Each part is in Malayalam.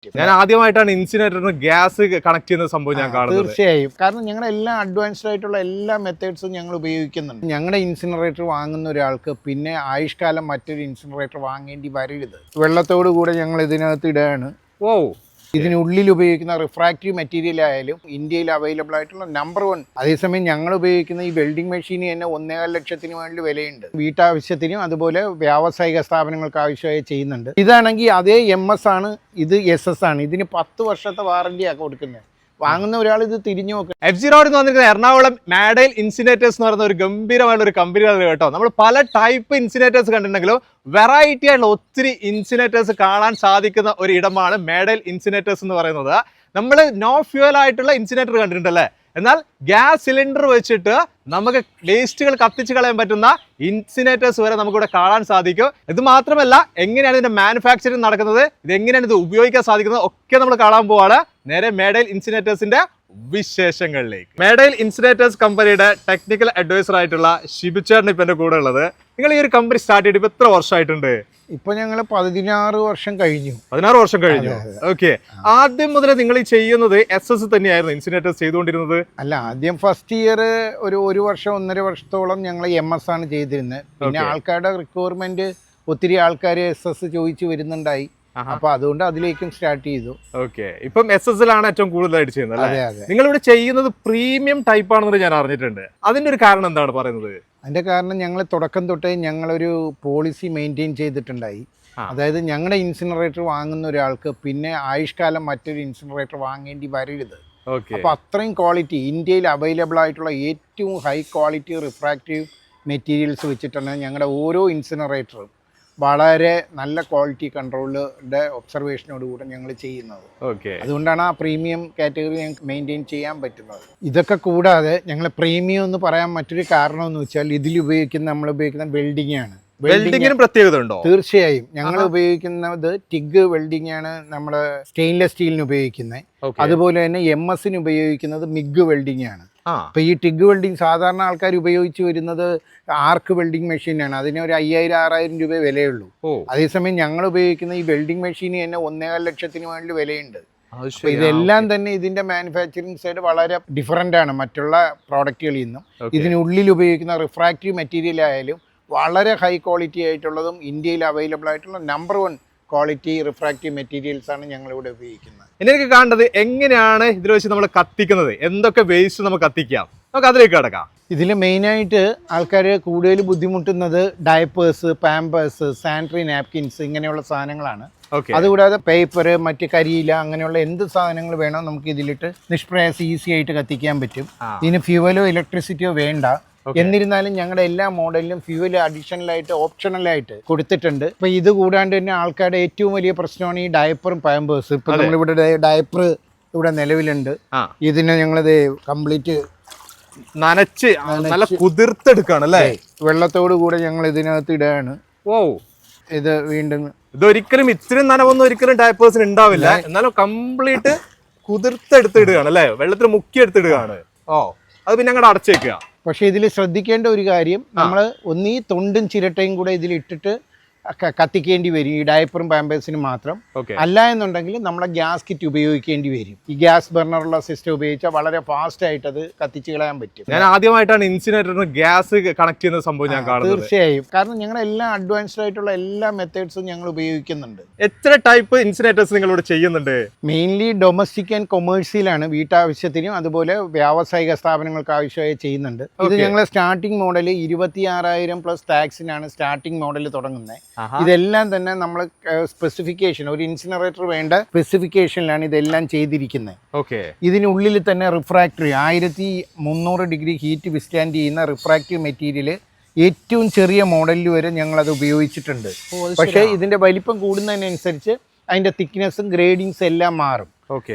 ഞാൻ ആദ്യമായിട്ടാണ് ഇൻസിനറേറ്ററിന് ഗ്യാസ് കണക്ട് ചെയ്യുന്ന സംഭവം ഞാൻ കാണുന്നത്. തീർച്ചയായും. കാരണം ഞങ്ങളുടെ എല്ലാ അഡ്വാൻസ്ഡ് ആയിട്ടുള്ള എല്ലാ മെത്തേഡ്സും ഞങ്ങൾ ഉപയോഗിക്കുന്നുണ്ട്. ഞങ്ങളുടെ ഇൻസിനറേറ്റർ വാങ്ങുന്ന ഒരാൾക്ക് പിന്നെ ആയുഷ്കാലം മറ്റൊരു ഇൻസിനറേറ്റർ വാങ്ങേണ്ടി വരരുത്. വെള്ളത്തോടു കൂടെ ഞങ്ങൾ ഇതിനകത്ത് ഇടുകയാണ്. ഓ, ഇതിനുള്ളിൽ ഉപയോഗിക്കുന്ന റിഫ്രാക്റ്റീവ് മെറ്റീരിയൽ ആയാലും ഇന്ത്യയിൽ അവൈലബിൾ ആയിട്ടുള്ള നമ്പർ 1. അതേസമയം ഞങ്ങൾ ഉപയോഗിക്കുന്ന ഈ വെൽഡിംഗ് മെഷീന് തന്നെ 1.5 ലക്ഷത്തിന് വേണ്ടി വിലയുണ്ട്. വീട്ടാവശ്യത്തിനും അതുപോലെ വ്യാവസായിക സ്ഥാപനങ്ങൾക്ക് ആവശ്യമായി ചെയ്യുന്നുണ്ട്. ഇതാണെങ്കിൽ അതേ MS ആണ്, ഇത് SS ആണ്. ഇതിന് 10 വർഷത്തെ വാറണ്ടിയാണ് കൊടുക്കുന്നത്. വാങ്ങുന്ന ഒരാൾ ഇത് തിരിഞ്ഞു നോക്കുക. FG റോഡിൽ നിന്ന് വന്നിരിക്കുന്ന എറണാകുളം മാഡൈൽ ഇൻസിനേറ്റേഴ്സ് എന്ന് പറയുന്ന ഒരു ഗംഭീരമായുള്ള ഒരു കമ്പനിയാണ് കേട്ടോ. നമ്മൾ പല ടൈപ്പ് ഇൻസിനേറ്റേഴ്സ് കണ്ടിട്ടുണ്ടെങ്കിലും വെറൈറ്റി ആയിട്ടുള്ള ഒത്തിരി ഇൻസിനേറ്റേഴ്സ് കാണാൻ സാധിക്കുന്ന ഒരു ഇടമാണ് മാഡൈൽ ഇൻസിനേറ്റേഴ്സ് എന്ന് പറയുന്നത്. നമ്മൾ നോ ഫ്യൂവൽ ആയിട്ടുള്ള ഇൻസിനേറ്റർ കണ്ടിട്ടുണ്ടല്ലേ, എന്നാൽ ഗ്യാസ് സിലിണ്ടർ വെച്ചിട്ട് നമുക്ക് വേസ്റ്റുകൾ കത്തിച്ച് കളയാൻ പറ്റുന്ന ഇൻസിനേറ്റേഴ്സ് വരെ നമുക്കിവിടെ കാണാൻ സാധിക്കും. ഇത് മാത്രമല്ല, എങ്ങനെയാണ് ഇതിന്റെ മാനുഫാക്ചറിങ് നടക്കുന്നത്, ഇത് എങ്ങനെയാണ് ഇത് ഉപയോഗിക്കാൻ സാധിക്കുന്നത് ഒക്കെ നമ്മൾ കാണാൻ പോവാണ്. നേരെ മാഡൈൽ ഇൻസിനേറ്റേഴ്സിന്റെ വിശേഷങ്ങളിലേക്ക്. മാഡൈൽ ഇൻസിനേറ്റേഴ്സ് കമ്പനിയുടെ ടെക്നിക്കൽ അഡ്വൈസർ ആയിട്ടുള്ള ഷിബുചേട്ടൻ ഇപ്പൊ എന്റെ കൂടെ ഉള്ളത്. നിങ്ങൾ ഈ ഒരു കമ്പനി സ്റ്റാർട്ട് ചെയ്തിട്ട് ഇപ്പൊ എത്ര വർഷമായിട്ടുണ്ട്? ഇപ്പൊ ഞങ്ങൾ 16 വർഷം കഴിഞ്ഞു. 16 വർഷം കഴിഞ്ഞു. ഓക്കെ. ആദ്യം മുതൽ നിങ്ങൾ ഈ ചെയ്യുന്നത് SS തന്നെയായിരുന്നു ഇൻസിനേറ്റേഴ്സ് ചെയ്തുകൊണ്ടിരുന്നത്? അല്ല, ആദ്യം ഫസ്റ്റ് ഇയർ ഒരു വർഷം 1.5 വർഷത്തോളം ഞങ്ങൾ MS ആണ് ചെയ്തിരുന്നത്. പിന്നെ ആൾക്കാരുടെ റിക്വയർമെന്റ് ഒത്തിരി ആൾക്കാർ SS ചോദിച്ചു വരുന്നുണ്ടായി. അപ്പൊ അതുകൊണ്ട് അതിലേക്കും സ്റ്റാർട്ട് ചെയ്തു. ഓക്കെ. ഇപ്പം SS ലാണ് ഏറ്റവും കൂടുതലായിട്ട് ചെയ്യുന്നത്. നിങ്ങൾ ഇവിടെ ചെയ്യുന്നത് പ്രീമിയം ടൈപ്പ് ആണെന്ന് ഞാൻ അറിഞ്ഞിട്ടുണ്ട്. അതിന്റെ ഒരു കാരണം എന്താണ് പറയുന്നത്? അതിന്റെ കാരണം ഞങ്ങൾ തുടക്കം തൊട്ടേ ഞങ്ങളൊരു പോളിസി മെയിൻറ്റെയിൻ ചെയ്തിട്ടുണ്ടായി. അതായത് ഞങ്ങളുടെ ഇൻസിനറേറ്റർ വാങ്ങുന്ന ഒരാൾക്ക് പിന്നെ ആയുഷ്കാലം മറ്റൊരു ഇൻസിനറേറ്റർ വാങ്ങേണ്ടി വരരുത്. അപ്പൊ അത്രയും ക്വാളിറ്റി ഇന്ത്യയിൽ അവൈലബിൾ ആയിട്ടുള്ള ഏറ്റവും ഹൈ ക്വാളിറ്റി റിഫ്രാക്റ്റീവ് മെറ്റീരിയൽസ് വെച്ചിട്ടാണ് ഞങ്ങളുടെ ഓരോ ഇൻസിനറേറ്ററും വളരെ നല്ല ക്വാളിറ്റി കൺട്രോളിന്റെ ഒബ്സർവേഷനോടുകൂടെ ഞങ്ങൾ ചെയ്യുന്നത്. അതുകൊണ്ടാണ് ആ പ്രീമിയം കാറ്റഗറി ഞങ്ങൾക്ക് മെയിൻറ്റെയിൻ ചെയ്യാൻ പറ്റുന്നത്. ഇതൊക്കെ കൂടാതെ ഞങ്ങൾ പ്രീമിയം എന്ന് പറയാൻ മറ്റൊരു കാരണം എന്ന് വെച്ചാൽ ഇതിൽ നമ്മൾ ഉപയോഗിക്കുന്ന വെൽഡിംഗ് ആണ്. വെൽഡിങ്ങിന് പ്രത്യേകത ഉണ്ടോ? തീർച്ചയായും. ഞങ്ങൾ ഉപയോഗിക്കുന്നത് ടിഗ് വെൽഡിംഗ് ആണ്, നമ്മൾ സ്റ്റെയിൻലെസ് സ്റ്റീലിന് ഉപയോഗിക്കുന്നത്. അതുപോലെ തന്നെ MS ഉപയോഗിക്കുന്നത് മിഗ് വെൽഡിംഗ് ആണ്. അപ്പൊ ഈ ടിഗ് വെൽഡിംഗ് സാധാരണ ആൾക്കാർ ഉപയോഗിച്ച് വരുന്നത് ആർക്ക് വെൽഡിംഗ് മെഷീനാണ്. അതിന് ഒരു 5000-6000 രൂപ വിലയുള്ളൂ. അതേസമയം ഞങ്ങൾ ഉപയോഗിക്കുന്ന ഈ വെൽഡിംഗ് മെഷീന് തന്നെ 1.5 ലക്ഷത്തിന് വേണ്ടി വിലയുണ്ട്. അപ്പൊ ഇതെല്ലാം തന്നെ ഇതിന്റെ മാനുഫാക്ചറിങ് സൈഡ് വളരെ ഡിഫറെന്റ് ആണ് മറ്റുള്ള പ്രോഡക്റ്റുകളിൽ നിന്നും. ഇതിനുള്ളിൽ ഉപയോഗിക്കുന്ന റിഫ്രാക്റ്റീവ് മെറ്റീരിയൽ ആയാലും വളരെ ഹൈ ക്വാളിറ്റി ആയിട്ടുള്ളതും ഇന്ത്യയിൽ അവൈലബിൾ ആയിട്ടുള്ള നമ്പർ 1 ക്വാളിറ്റി റിഫ്രാക്റ്റീവ് മെറ്റീരിയൽസ് ആണ് ഞങ്ങളിവിടെ ഉപയോഗിക്കുന്നത്. എനിക്ക് കാണേണ്ടത് എങ്ങനെയാണ് ഇതിൽ വെച്ച് നമ്മൾ കത്തിക്കുന്നത്, എന്തൊക്കെ വേസ്റ്റ് നമുക്ക് കത്തിക്കാം, നമുക്ക് അതിലേക്ക് കിടക്കാം. ഇതിൽ മെയിനായിട്ട് ആൾക്കാർ കൂടുതൽ ബുദ്ധിമുട്ടുന്നത് ഡയപ്പേഴ്സ്, പാമ്പേഴ്സ്, സാനിറ്ററി നാപ്കിൻസ് ഇങ്ങനെയുള്ള സാധനങ്ങളാണ്. അതുകൂടാതെ പേപ്പർ, മറ്റ് കരിയില, അങ്ങനെയുള്ള എന്ത് സാധനങ്ങൾ വേണോ നമുക്ക് ഇതിലിട്ട് നിഷ്പ്രയാസം ഈസി ആയിട്ട് കത്തിക്കാൻ പറ്റും. ഇതിന് ഫ്യൂവലോ ഇലക്ട്രിസിറ്റിയോ വേണ്ട. എന്നിരുന്നാലും ഞങ്ങളുടെ എല്ലാ മോഡലിലും ഫ്യൂവൽ അഡീഷണലായിട്ട് ഓപ്ഷണലായിട്ട് കൊടുത്തിട്ടുണ്ട്. ഇപ്പൊ ഇത് കൂടാണ്ട് തന്നെ ആൾക്കാരുടെ ഏറ്റവും വലിയ പ്രശ്നമാണ് ഈ ഡയപ്പറും പാമ്പേഴ്സും. ഇപ്പൊ നമ്മളിവിടെ ഡയപ്പർ ഇവിടെ നിലവിലുണ്ട്. ഇതിനെ ഞങ്ങളത് കംപ്ലീറ്റ് നനച്ച് നല്ല കുതിർത്തെടുക്കാണ് അല്ലേ? വെള്ളത്തോടു കൂടെ ഞങ്ങൾ ഇതിനകത്ത് ഇടുകയാണ്. ഇത് വീണ്ടും ഇതൊരിക്കലും ഇത്രയും നനവൊന്നും ഒരിക്കലും ഡയപ്പേഴ്സിന് ഉണ്ടാവില്ല. എന്നാലും കംപ്ലീറ്റ് കുതിർത്തെടുത്തിടുകയാണ് അല്ലേ? വെള്ളത്തിൽ മുക്കി എടുത്തിടുകയാണ്. അത് പിന്നെ അങ്ങോട്ട് അടച്ചേക്കുക. പക്ഷേ ഇതിൽ ശ്രദ്ധിക്കേണ്ട ഒരു കാര്യം, നമ്മൾ ഒന്നീ തൊണ്ടും ചിരട്ടയും കൂടെ ഇതിലിട്ടിട്ട് കത്തിക്കേണ്ടി വരും ഈ ഡയപ്പറും പാമ്പേഴ്സിനും മാത്രം. അല്ല എന്നുണ്ടെങ്കിൽ നമ്മളെ ഗ്യാസ് കിറ്റ് ഉപയോഗിക്കേണ്ടി വരും. ഈ ഗ്യാസ് ബർണറുള്ള സിസ്റ്റം ഉപയോഗിച്ചാൽ വളരെ ഫാസ്റ്റ് ആയിട്ട് അത് കത്തിച്ച് കളയാൻ പറ്റും. ഞാൻ ആദ്യമായിട്ടാണ് ഇൻസിനേറ്ററിന് ഗ്യാസ് കണക്ട് ചെയ്യുന്ന സംഭവം ഞാൻ കാണുന്നത്. തീർച്ചയായും. കാരണം ഞങ്ങളുടെ എല്ലാ അഡ്വാൻസ്ഡ് ആയിട്ടുള്ള എല്ലാ മെത്തേഡ്സും ഞങ്ങൾ ഉപയോഗിക്കുന്നുണ്ട്. എത്ര ടൈപ്പ് ഇൻസിനേറ്റേഴ്സ് നിങ്ങളിവിടെ ചെയ്യുന്നുണ്ട്? മെയിൻലി ഡൊമസ്റ്റിക് ആൻഡ് കൊമേഴ്സ്യലാണ്, വീട്ടാവശ്യത്തിനും അതുപോലെ വ്യാവസായിക സ്ഥാപനങ്ങൾക്ക് ആവശ്യമായി ചെയ്യുന്നുണ്ട്. ഇത് ഞങ്ങൾ സ്റ്റാർട്ടിംഗ് മോഡൽ 26,000 പ്ലസ് ടാക്സിനാണ് സ്റ്റാർട്ടിംഗ് മോഡൽ തുടങ്ങുന്നത്. ഇതെല്ലാം തന്നെ നമ്മൾ സ്പെസിഫിക്കേഷൻ, ഒരു ഇൻസിനറേറ്റർ വേണ്ട സ്പെസിഫിക്കേഷനിലാണ് ഇതെല്ലാം ചെയ്തിരിക്കുന്നത്. ഇതിനുള്ളിൽ തന്നെ റിഫ്രാക്ടറി 1300 ഡിഗ്രി ഹീറ്റ് വിസ്റ്റാൻഡ് ചെയ്യുന്ന റിഫ്രാക്റ്റീവ് മെറ്റീരിയൽ ഏറ്റവും ചെറിയ മോഡലിൽ വരെ ഞങ്ങളത് ഉപയോഗിച്ചിട്ടുണ്ട്. പക്ഷേ ഇതിന്റെ വലിപ്പം കൂടുന്നതിനനുസരിച്ച് അതിന്റെ തിക്നെസ്സും ഗ്രേഡിങ്സും എല്ലാം മാറും.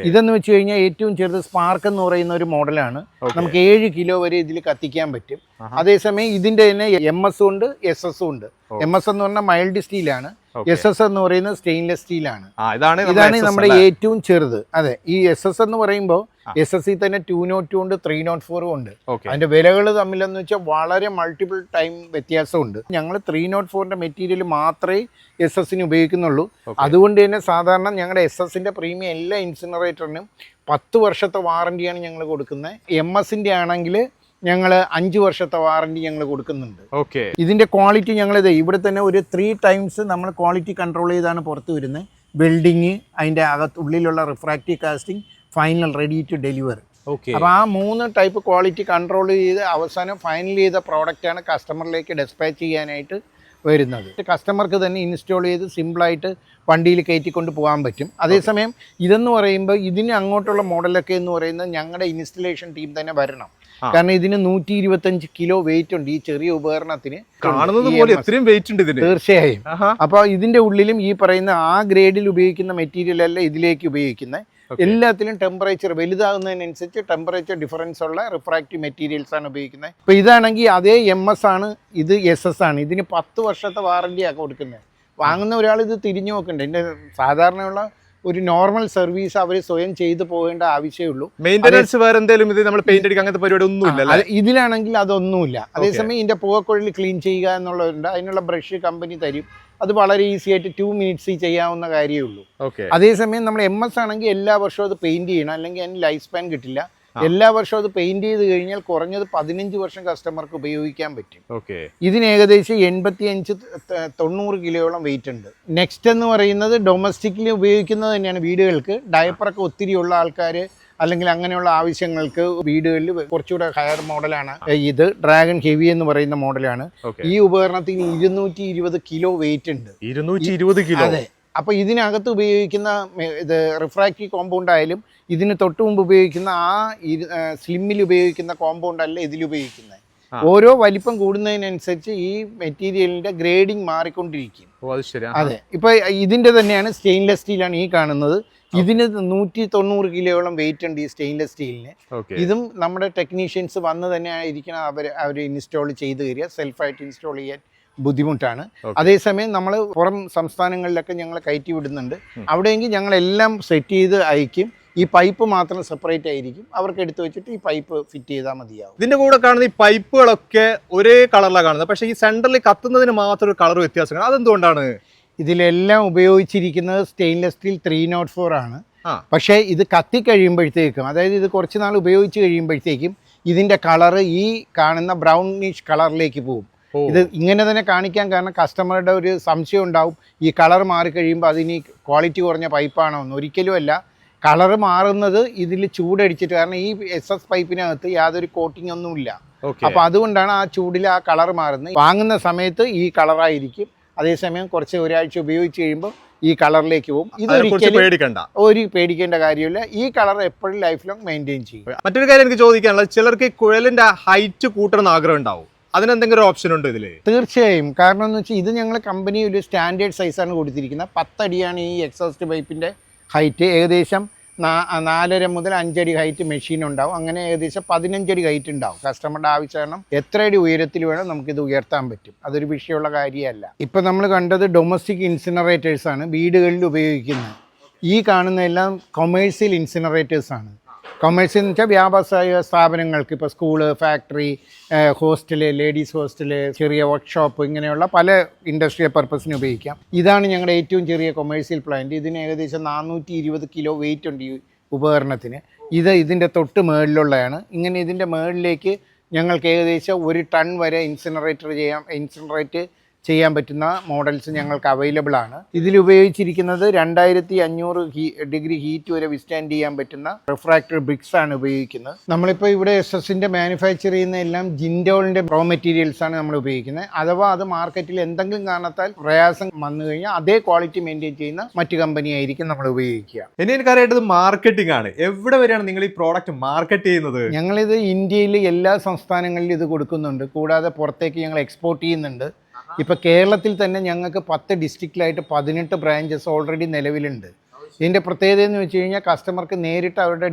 ഇതെന്ന് വെച്ച് കഴിഞ്ഞാൽ ഏറ്റവും ചെറുത് സ്പാർക്ക് എന്ന് പറയുന്ന ഒരു മോഡലാണ്. നമുക്ക് 7 കിലോ വരെ ഇതിൽ കത്തിക്കാൻ പറ്റും. അതേസമയം ഇതിന്റെ തന്നെ MS ഉണ്ട്, SS ഉണ്ട്. MS എന്ന് പറഞ്ഞാൽ മൈൽഡ് സ്റ്റീലാണ്, SS എന്ന് പറയുന്നത് സ്റ്റെയിൻലെസ് സ്റ്റീലാണ്. ഇതാണ് നമ്മുടെ ഏറ്റവും ചെറുത്. അതെ, ഈ SS എന്ന് പറയുമ്പോൾ SS തന്നെ 202 ഉണ്ട്, 304 ഉണ്ട്. അതിന്റെ വിലകൾ തമ്മിലെന്ന് വെച്ചാൽ വളരെ മൾട്ടിപ്പിൾ ടൈം വ്യത്യാസമുണ്ട്. ഞങ്ങൾ 304ന്റെ മെറ്റീരിയൽ മാത്രമേ SS ഉപയോഗിക്കുന്നുള്ളൂ. അതുകൊണ്ട് തന്നെ സാധാരണ ഞങ്ങളുടെ SS പ്രീമിയം എല്ലാ ഇൻസിനറേറ്ററിനും 10 വർഷത്തെ വാറണ്ടിയാണ് ഞങ്ങൾ കൊടുക്കുന്നത്. MS ആണെങ്കിൽ ഞങ്ങൾ 5 വർഷത്തെ വാറണ്ടി ഞങ്ങൾ കൊടുക്കുന്നുണ്ട്. ഇതിന്റെ ക്വാളിറ്റി ഞങ്ങൾ ഇവിടെ തന്നെ ഒരു 3 ടൈംസ് നമ്മൾ ക്വാളിറ്റി കൺട്രോൾ ചെയ്താണ് പുറത്ത് വരുന്നത്. വെൽഡിങ്, അതിന്റെ ഉള്ളിലുള്ള refractive casting, final ready to deliver. അപ്പോൾ ആ 3 ടൈപ്പ് ക്വാളിറ്റി കൺട്രോൾ ചെയ്ത് അവസാനം ഫൈനൽ ചെയ്ത പ്രോഡക്റ്റാണ് കസ്റ്റമറിലേക്ക് ഡിസ്പാച്ച് ചെയ്യാനായിട്ട് വരുന്നത്. കസ്റ്റമർക്ക് തന്നെ ഇൻസ്റ്റാൾ ചെയ്ത് സിമ്പിളായിട്ട് വണ്ടിയിൽ കയറ്റിക്കൊണ്ട് പോകാൻ പറ്റും. അതേസമയം ഇതെന്ന് പറയുമ്പോൾ ഇതിന് അങ്ങോട്ടുള്ള മോഡലൊക്കെ എന്ന് പറയുന്നത് ഞങ്ങളുടെ ഇൻസ്റ്റലേഷൻ ടീം തന്നെ വരണം. കാരണം ഇതിന് 125 കിലോ വെയിറ്റ് ഉണ്ട് ഈ ചെറിയ ഉപകരണത്തിന്. തീർച്ചയായും. അപ്പോൾ ഇതിന്റെ ഉള്ളിലും ഈ പറയുന്ന ആ ഗ്രേഡിൽ ഉപയോഗിക്കുന്ന മെറ്റീരിയൽ അല്ല ഇതിലേക്ക് ഉപയോഗിക്കുന്നത്. എല്ലാത്തിലും ടെമ്പറേച്ചർ വലുതാകുന്നതിനനുസരിച്ച് ടെമ്പറേച്ചർ ഡിഫറൻസ് ഉള്ള റിഫ്രാക്റ്റീവ് മെറ്റീരിയൽസ് ആണ് ഉപയോഗിക്കുന്നത്. ഇപ്പോൾ ഇതാണെങ്കിൽ അതേ MS ആണ്, ഇത് SS ആണ്. ഇതിന് 10 വർഷത്തെ വാറണ്ടിയാണ് കൊടുക്കുന്നത്. വാങ്ങുന്ന ഒരാൾ ഇത് തിരിഞ്ഞു നോക്കണ്ട. ഇതിൻ്റെ സാധാരണയുള്ള ഒരു നോർമൽ സർവീസ് അവർ സ്വയം ചെയ്തു പോകേണ്ട ആവശ്യമുള്ളൂ. മെയിൻ്റനൻസ് വേറെ എന്തെങ്കിലും ഇത് നമ്മൾ പെയിന്റ് അടിക്കുക അങ്ങനത്തെ പരിപാടി ഒന്നുമില്ല. ഇതിലാണെങ്കിൽ അതൊന്നുമില്ല. അതേസമയം ഇതിന്റെ പുകക്കുഴൽ ക്ലീൻ ചെയ്യുക എന്നുള്ളതുണ്ട്. അതിനുള്ള ബ്രഷ് കമ്പനി തരും. അത് വളരെ ഈസി ആയിട്ട് 2 മിനിറ്റ്സിൽ ചെയ്യാവുന്ന കാര്യമേ ഉള്ളൂ. അതേസമയം നമ്മൾ MS ആണെങ്കിൽ എല്ലാ വർഷവും അത് പെയിന്റ് ചെയ്യണം, അല്ലെങ്കിൽ അതിന് ലൈഫ് സ്പാൻ കിട്ടില്ല. എല്ലാ വർഷവും അത് പെയിന്റ് ചെയ്ത് കഴിഞ്ഞാൽ കുറഞ്ഞത് 15 വർഷം കസ്റ്റമർക്ക് ഉപയോഗിക്കാൻ പറ്റും. ഇതിന് ഏകദേശം 85-90 കിലോയോളം വെയിറ്റ് ഉണ്ട്. നെക്സ്റ്റ് എന്ന് പറയുന്നത് ഡൊമസ്റ്റിക്കലി ഉപയോഗിക്കുന്നത് തന്നെയാണ്. വീടുകൾക്ക് ഡയപ്പറൊക്കെ ഒത്തിരി ഉള്ള ആൾക്കാർ അല്ലെങ്കിൽ അങ്ങനെയുള്ള ആവശ്യങ്ങൾക്ക് വീടുകളിൽ കുറച്ചുകൂടെ ഹയർ മോഡലാണ് ഇത്. ഡ്രാഗൺ ഹെവി എന്ന് പറയുന്ന മോഡലാണ്. ഈ ഉപകരണത്തിന് 220 കിലോ വെയിറ്റ് ഉണ്ട്. 220 കിലോ. അതെ. അപ്പോൾ ഇതിനകത്ത് ഉപയോഗിക്കുന്ന ഇത് റിഫ്രാക്റ്റീവ് കോമ്പൗണ്ട് ആയാലും ഇതിന് തൊട്ട് മുമ്പ് ഉപയോഗിക്കുന്ന ആ സ്ലിമ്മിൽ ഉപയോഗിക്കുന്ന കോമ്പൗണ്ട് അല്ല ഇതിൽ ഉപയോഗിക്കുന്നത്. ഓരോ വലിപ്പം കൂടുന്നതിനനുസരിച്ച് ഈ മെറ്റീരിയലിന്റെ ഗ്രേഡിങ് മാറിക്കൊണ്ടിരിക്കും. അതെ. ഇപ്പൊ ഇതിന്റെ തന്നെയാണ് സ്റ്റെയിൻലെസ് സ്റ്റീലാണ് ഈ കാണുന്നത്. ഇതിന് 190 കിലോയോളം വെയിറ്റ് ഉണ്ട് ഈ സ്റ്റെയിൻലെസ് സ്റ്റീലിന്. ഇതും നമ്മുടെ ടെക്നീഷ്യൻസ് വന്ന് തന്നെ ആയിരിക്കണം അവർ ഇൻസ്റ്റാൾ ചെയ്ത് തരിക. സെൽഫായിട്ട് ഇൻസ്റ്റാൾ ചെയ്യാൻ ബുദ്ധിമുട്ടാണ്. അതേസമയം നമ്മൾ പുറം സംസ്ഥാനങ്ങളിലൊക്കെ ഞങ്ങൾ കയറ്റി വിടുന്നുണ്ട്. അവിടെയെങ്കിൽ ഞങ്ങളെല്ലാം സെറ്റ് ചെയ്ത് അയക്കും. ഈ പൈപ്പ് മാത്രം സെപ്പറേറ്റ് ആയിരിക്കും. അവർക്ക് എടുത്തു വെച്ചിട്ട് ഈ പൈപ്പ് ഫിറ്റ് ചെയ്താൽ മതിയാവും. ഇതിന്റെ കൂടെ കാണുന്ന ഈ പൈപ്പുകളൊക്കെ ഒരേ കളറിലാണ് കാണുന്നത്. പക്ഷേ ഈ സെന്ററിൽ കത്തുന്നതിന് മാത്രം ഒരു കളർ വ്യത്യാസമാണ്. അതെന്തുകൊണ്ടാണ്? ഇതിലെല്ലാം ഉപയോഗിച്ചിരിക്കുന്നത് സ്റ്റെയിൻലെസ് സ്റ്റീൽ 304 ആണ്. പക്ഷേ ഇത് കത്തിക്കഴിയുമ്പോഴത്തേക്കും, അതായത് ഇത് കുറച്ച് നാൾ ഉപയോഗിച്ച് കഴിയുമ്പോഴത്തേക്കും ഇതിന്റെ കളറ് ഈ കാണുന്ന ബ്രൗണിഷ് കളറിലേക്ക് പോകും. ഇത് ഇങ്ങനെ തന്നെ കാണിക്കാൻ കാരണം കസ്റ്റമറുടെ ഒരു സംശയം ഉണ്ടാവും, ഈ കളർ മാറിക്കഴിയുമ്പോൾ അതിന് ക്വാളിറ്റി കുറഞ്ഞ പൈപ്പാണോ എന്ന്. ഒരിക്കലും അല്ല. കളറ് മാറുന്നത് ഇതിൽ ചൂടടിച്ചിട്ട്, കാരണം ഈ SS പൈപ്പിനകത്ത് യാതൊരു കോട്ടിംഗ് ഒന്നുമില്ല. അപ്പോൾ അതുകൊണ്ടാണ് ആ ചൂടിൽ ആ കളർ മാറുന്നത്. വാങ്ങുന്ന സമയത്ത് ഈ കളറായിരിക്കും. അതേസമയം കുറച്ച് ഒരാഴ്ച ഉപയോഗിച്ച് കഴിയുമ്പോൾ ഈ കളറിലേക്ക് പോകും. ഇതൊരിക്കലും ഒരു പേടിക്കേണ്ട കാര്യമില്ല. ഈ കളർ എപ്പോഴും ലൈഫ് ലോങ് മെയിൻറ്റെയിൻ ചെയ്യും. മറ്റൊരു കാര്യം എനിക്ക് ചോദിക്കാനുള്ളത്, ചിലർക്ക് കുഴലിന്റെ ഹൈറ്റ് കൂട്ടണമെന്ന് ആഗ്രഹം ഉണ്ടാവും. അതിനെന്തെങ്കിലും ഓപ്ഷൻ ഉണ്ട് ഇതിൽ? തീർച്ചയായും. കാരണം എന്ന് വെച്ചാൽ ഇത് ഞങ്ങൾ കമ്പനി ഒരു സ്റ്റാൻഡേർഡ് സൈസാണ് കൊടുത്തിരിക്കുന്നത്. 10 അടിയാണ് ഈ എക്സോസ്റ്റ് പൈപ്പിൻ്റെ ഹൈറ്റ്. ഏകദേശം 4.5 മുതൽ 5 അടി ഹൈറ്റ് മെഷീൻ ഉണ്ടാവും. അങ്ങനെ ഏകദേശം 15 അടി ഹൈറ്റ് ഉണ്ടാവും. കസ്റ്റമറുടെ ആവശ്യം എത്ര അടി ഉയരത്തിൽ വേണം നമുക്കിത് ഉയർത്താൻ പറ്റും. അതൊരു വിഷയമുള്ള കാര്യമല്ല. ഇപ്പം നമ്മൾ കണ്ടത് ഡൊമസ്റ്റിക് ഇൻസിനറേറ്റേഴ്സാണ് വീടുകളിൽ ഉപയോഗിക്കുന്നത്. ഈ കാണുന്നതെല്ലാം കൊമേഴ്സ്യൽ ഇൻസിനറേറ്റേഴ്സാണ്. കൊമേഴ്സ്യൽ എന്ന് വെച്ചാൽ വ്യാവസായിക സ്ഥാപനങ്ങൾക്ക്, ഇപ്പോൾ school, factory, hostel, ladies hostel, ചെറിയ വർക്ക്ഷോപ്പ്, ഇങ്ങനെയുള്ള പല ഇൻഡസ്ട്രിയൽ പർപ്പസിന് ഉപയോഗിക്കാം. ഇതാണ് ഞങ്ങളുടെ ഏറ്റവും ചെറിയ കൊമേഴ്സ്യൽ പ്ലാന്റ്. ഇതിന് ഏകദേശം 420 കിലോ വെയിറ്റ് ഉണ്ട് ഈ ഉപകരണത്തിന്. ഇതിൻ്റെ തൊട്ട് മുകളിലുള്ളതാണ്. ഇങ്ങനെ ഇതിൻ്റെ മുകളിലേക്ക് ഞങ്ങൾക്ക് ഏകദേശം 1 ടൺ വരെ ഇൻസിനറേറ്റ് ചെയ്യാൻ പറ്റുന്ന മോഡൽസ് ഞങ്ങൾക്ക് അവൈലബിൾ ആണ്. ഇതിൽ ഉപയോഗിച്ചിരിക്കുന്നത് 2500 ഡിഗ്രി ഹീറ്റ് വരെ വിസ്റ്റാൻഡ് ചെയ്യാൻ പറ്റുന്ന റിഫ്രാക്റ്റർ ബ്രിക്സ് ആണ് ഉപയോഗിക്കുന്നത്. നമ്മളിപ്പോൾ ഇവിടെ SS മാനുഫാക്ചർ ചെയ്യുന്ന എല്ലാം ജിൻഡോളിൻ്റെ റോ മെറ്റീരിയൽസ് ആണ് നമ്മൾ ഉപയോഗിക്കുന്നത്. അഥവാ അത് മാർക്കറ്റിൽ എന്തെങ്കിലും കാരണത്താൽ പ്രയാസം വന്നു കഴിഞ്ഞാൽ അതേ ക്വാളിറ്റി മെയിൻറ്റെയിൻ ചെയ്യുന്ന മറ്റു കമ്പനി ആയിരിക്കും നമ്മൾ ഉപയോഗിക്കുക. ഇനി എനിക്കറിയേണ്ടത് മാർക്കറ്റിംഗ് ആണ്. എവിടെ വരെയാണ് നിങ്ങൾ ഈ പ്രോഡക്റ്റ് മാർക്കറ്റ് ചെയ്യുന്നത്? ഞങ്ങളിത് ഇന്ത്യയിൽ എല്ലാ സംസ്ഥാനങ്ങളിലും ഇത് കൊടുക്കുന്നുണ്ട്. കൂടാതെ പുറത്തേക്ക് ഞങ്ങൾ എക്സ്പോർട്ട് ചെയ്യുന്നുണ്ട്. ഇപ്പോൾ കേരളത്തിൽ തന്നെ ഞങ്ങൾക്ക് 10 ഡിസ്ട്രിക്റ്റിലായിട്ട് 18 ബ്രാഞ്ചസ് ഓൾറെഡി നിലവിലുണ്ട്. ഇതിൻ്റെ പ്രത്യേകത എന്ന് വെച്ച് കഴിഞ്ഞാൽ കസ്റ്റമർക്ക് നേരിട്ട് അവരുടെ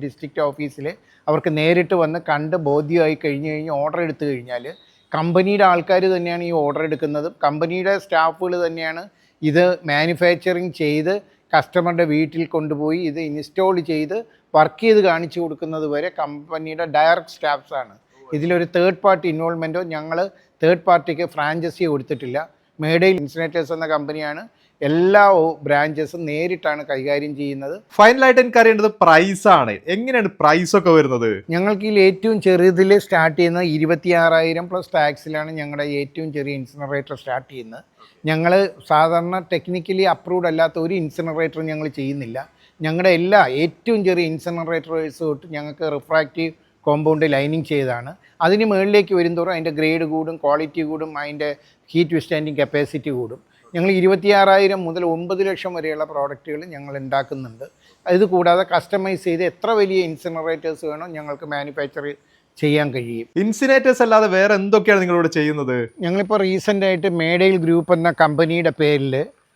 ഡിസ്ട്രിക്റ്റ് ഓഫീസിൽ അവർക്ക് നേരിട്ട് വന്ന് കണ്ട് ബോധ്യമായി കഴിഞ്ഞ് ഓർഡർ എടുത്തു കഴിഞ്ഞാൽ കമ്പനിയുടെ ആൾക്കാർ തന്നെയാണ് ഈ ഓർഡർ എടുക്കുന്നതും കമ്പനിയുടെ സ്റ്റാഫുകൾ തന്നെയാണ് ഇത് മാനുഫാക്ചറിങ് ചെയ്ത് കസ്റ്റമറുടെ വീട്ടിൽ കൊണ്ടുപോയി ഇത് ഇൻസ്റ്റാൾ ചെയ്ത് വർക്ക് ചെയ്ത് കാണിച്ചു കൊടുക്കുന്നത് വരെ കമ്പനിയുടെ ഡയറക്റ്റ് സ്റ്റാഫ്സാണ്. ഇതിലൊരു തേർഡ് പാർട്ടി ഇൻവോൾവ്മെൻറ്റോ ഞങ്ങൾ തേർഡ് പാർട്ടിക്ക് ഫ്രാഞ്ചൈസി കൊടുത്തിട്ടില്ല. മേഡയിൽ ഇൻസിനേറ്റേഴ്സ് എന്ന കമ്പനിയാണ് എല്ലാ ബ്രാഞ്ചസും നേരിട്ടാണ് കൈകാര്യം ചെയ്യുന്നത്. ഫൈനലായിട്ട് എനിക്ക് അറിയേണ്ടത് പ്രൈസ് ആണ്. എങ്ങനെയാണ് പ്രൈസ് ഒക്കെ വരുന്നത്? ഞങ്ങൾക്ക് ഇതിൽ ഏറ്റവും ചെറുതിൽ സ്റ്റാർട്ട് ചെയ്യുന്നത് 26,000 പ്ലസ് ടാക്സിലാണ് ഞങ്ങളുടെ ഏറ്റവും ചെറിയ ഇൻസിനറേറ്റർ സ്റ്റാർട്ട് ചെയ്യുന്നത്. ഞങ്ങൾ സാധാരണ ടെക്നിക്കലി അപ്രൂവ്ഡ് അല്ലാത്ത ഒരു ഇൻസിനറേറ്റർ ഞങ്ങൾ ചെയ്യുന്നില്ല. ഞങ്ങളുടെ എല്ലാ ഏറ്റവും ചെറിയ ഇൻസിനറേറ്റേഴ്സ് തൊട്ട് ഞങ്ങൾക്ക് റിഫ്രാക്റ്റീവ് കോമ്പൗണ്ട് ലൈനിങ് ചെയ്താണ്. അതിന് മുകളിലേക്ക് വരുന്തോറും അതിൻ്റെ ഗ്രേഡ് കൂടും, ക്വാളിറ്റി കൂടും, അതിൻ്റെ ഹീറ്റ് വിസ്റ്റാൻഡിങ് കപ്പാസിറ്റി കൂടും. ഞങ്ങൾ 26,000 മുതൽ 9 ലക്ഷം വരെയുള്ള പ്രോഡക്റ്റുകൾ ഞങ്ങൾ ഉണ്ടാക്കുന്നുണ്ട്. ഇത് കൂടാതെ കസ്റ്റമൈസ് ചെയ്ത് എത്ര വലിയ ഇൻസിനറേറ്റേഴ്സ് വേണോ ഞങ്ങൾക്ക് മാനുഫാക്ചർ ചെയ്യാൻ കഴിയും. ഇൻസിനേറ്റേഴ്സ് അല്ലാതെ വേറെ എന്തൊക്കെയാണ് നിങ്ങളിവിടെ ചെയ്യുന്നത്? ഞങ്ങളിപ്പോൾ റീസെൻ്റായിട്ട് മേഡയിൽ ഗ്രൂപ്പ് എന്ന കമ്പനിയുടെ പേരിൽ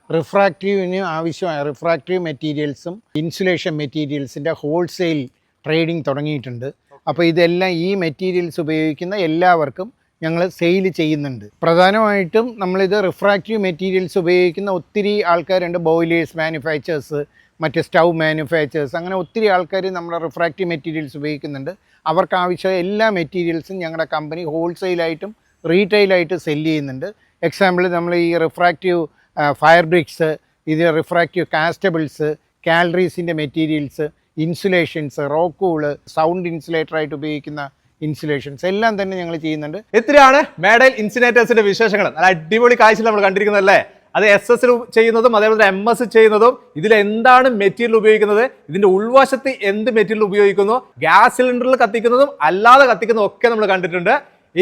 റിഫ്രാക്റ്റീവിന് ആവശ്യമായ റിഫ്രാക്റ്റീവ് മെറ്റീരിയൽസും ഇൻസുലേഷൻ മെറ്റീരിയൽസിൻ്റെ ഹോൾസെയിൽ ട്രേഡിംഗ് തുടങ്ങിയിട്ടുണ്ട്. അപ്പോൾ ഇതെല്ലാം ഈ മെറ്റീരിയൽസ് ഉപയോഗിക്കുന്ന എല്ലാവർക്കും ഞങ്ങൾ സെയിൽ ചെയ്യുന്നുണ്ട്. പ്രധാനമായിട്ടും നമ്മളിത് റിഫ്രാക്റ്റീവ് മെറ്റീരിയൽസ് ഉപയോഗിക്കുന്ന ഒത്തിരി ആൾക്കാരുണ്ട്. ബോയിലേഴ്സ് മാനുഫാക്ചേഴ്സ്, മറ്റ് സ്റ്റൗ മാനുഫാക്ചേഴ്സ്, അങ്ങനെ ഒത്തിരി ആൾക്കാർ നമ്മുടെ റിഫ്രാക്റ്റീവ് മെറ്റീരിയൽസ് ഉപയോഗിക്കുന്നുണ്ട്. അവർക്ക് ആവശ്യമായ എല്ലാ മെറ്റീരിയൽസും ഞങ്ങളുടെ കമ്പനി ഹോൾസെയിലായിട്ടും റീറ്റെയിലായിട്ട് സെല്ല് ചെയ്യുന്നുണ്ട്. എക്സാമ്പിൾ നമ്മൾ ഈ റിഫ്രാക്റ്റീവ് ഫയർ ബ്രിക്സ്, ഇത് റിഫ്രാക്റ്റീവ് കാസ്റ്റബിൾസ്, കാലറീസിൻ്റെ മെറ്റീരിയൽസ്, ഇൻസുലേഷൻസ്, റോക്കൂള്, സൗണ്ട് ഇൻസുലേറ്ററായിട്ട് ഉപയോഗിക്കുന്ന ഇൻസുലേഷൻസ് എല്ലാം തന്നെ ഞങ്ങൾ ചെയ്യുന്നുണ്ട്. ഇത്രയാണ് മേഡയിൽ ഇൻസിനേറ്റേഴ്സിന്റെ വിശേഷങ്ങൾ. നല്ല അടിപൊളി കാഴ്ച നമ്മൾ കണ്ടിരിക്കുന്നതല്ലേ? അത് SS ചെയ്യുന്നതും അതേപോലെ MS ചെയ്യുന്നതും ഇതിൽ എന്താണ് മെറ്റീരിയൽ ഉപയോഗിക്കുന്നത്, ഇതിന്റെ ഉൾവശത്ത് എന്ത് മെറ്റീരിയൽ ഉപയോഗിക്കുന്നു, ഗ്യാസ് സിലിണ്ടറിൽ കത്തിക്കുന്നതും അല്ലാതെ കത്തിക്കുന്നതും ഒക്കെ നമ്മൾ കണ്ടിട്ടുണ്ട്.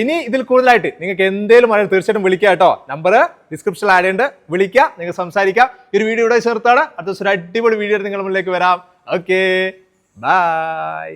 ഇനി ഇതിൽ കൂടുതലായിട്ട് നിങ്ങൾക്ക് എന്തെങ്കിലും അറിയാൻ തീർച്ചയായിട്ടും വിളിക്കുക കേട്ടോ. നമ്പർ ഡിസ്ക്രിപ്ഷനിൽ ആഡ് ചെയ്യുന്നുണ്ട്, വിളിക്കുക, നിങ്ങൾക്ക് സംസാരിക്കാം. ഈ ഒരു വീഡിയോ ഇവിടെ ചേർത്താണ്. അടുത്ത ഒരു അടിപൊളി വീഡിയോ നിങ്ങളുടെ മുന്നിലേക്ക് വരാം. Okay, by.